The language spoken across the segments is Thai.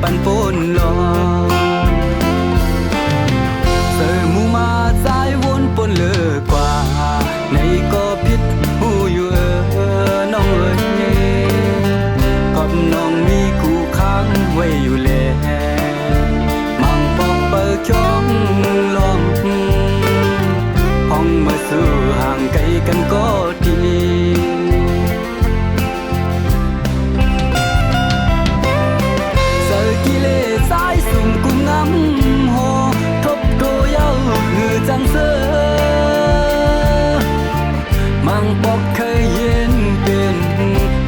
ปันปนลองเสิร์มูมาสายวนปนเลิกกว่าในก็ผิดหูอยู่น้องเอ๋ยกับน้องมีคู่ค้างไว้อยู่แล้วมังปอกเปิดช่องลมห้องมาสู่ห่างไกลกันก็ดีเสิร์กิเลสสายสุ่มกุมงำโหทบโตเย้าหือจังเสอมังปอกเคยเย็นเป็น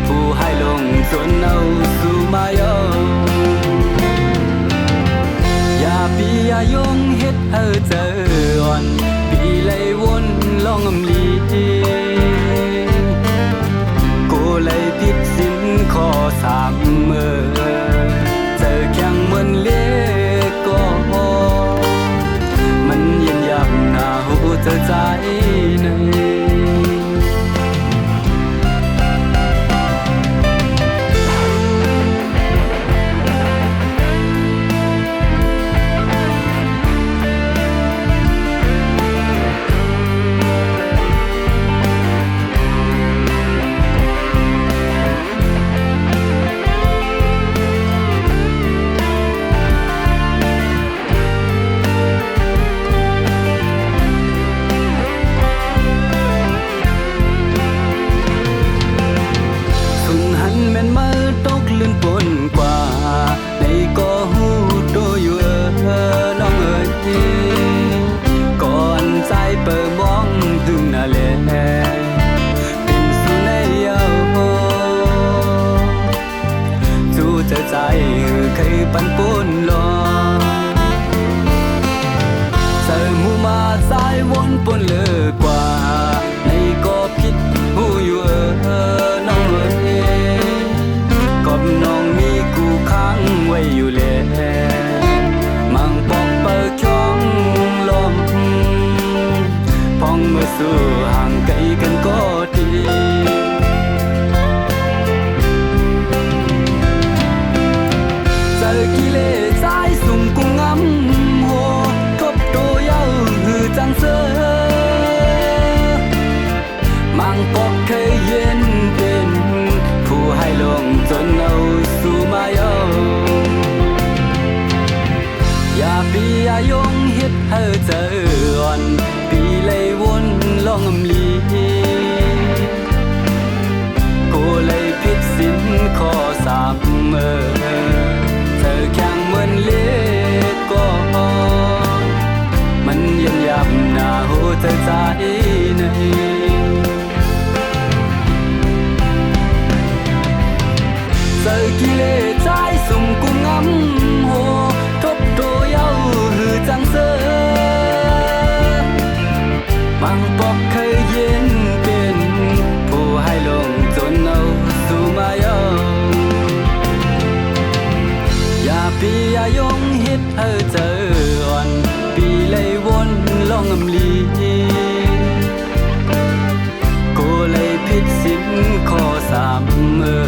ผู้ให้ลงจนเอาสู่มาเย้าอย่าปีอย่ายงเฮ็ดเฮอเจออ่อนปีเลยวนลองอำลีโกเลยผิดสินข้อสามเมื่อเจอแข่งเหมือนเล็กก็มันเย็นยับหน้าหูเจอใจในลื่นปนกว่าในก็หูโตอยู่น้องเอ๋ยก่อนใจเปิดมองถึงหน้าแลเป็นสุนัยเยาจู่เจอใจเคยปันปนลองเสิร์มูมาสายวนปนเลิกกว่าในก็ผิดหูอยู่น้องเอ๋ยกับน้องมีคู่ค้างไว้อยู่แล้วมังปอกเปิดช่องลมพองเมื่อสู่ห่างไกลกันก็ดีเจอกิเลสสายสุ่มกุมงำโหทบโตเย้าหือจังเสอมังปอกเคยเย็นเป็นผู้ให้ลงจนเอาสู่มาเย้าอย่าปีอย่ายงเฮ็ดเฮอเจออ่อนปีเลยวนลองอำลีโกเลยผิดสินข้อสามเมื่อเธอแข่งเหมือนเล็กก็มันเย็นยับหน้าหูเธอใจในเสิร์กิเลสสายสุ่มกุมงำโหทบโตเย้าหือจังเสอมังปอกเคยเย็นเป็นผู้ให้ลงจนเอาสู่มาเย้าอย่าปีอย่ายงเฮ็ดเฮอเจออ่อนปีเลยวนลองอำลีโกเลยผิดสินข้อสามเมื่อ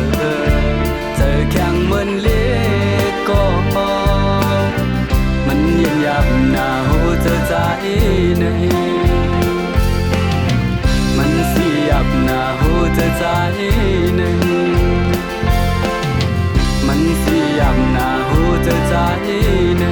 เจอแข่งเหมือนเล็กก็มันเย็นยับหน้าหูเจอใจในมันเสียบหน้าหูเจอใจในมันเสียบหน้าหูเจอใจใน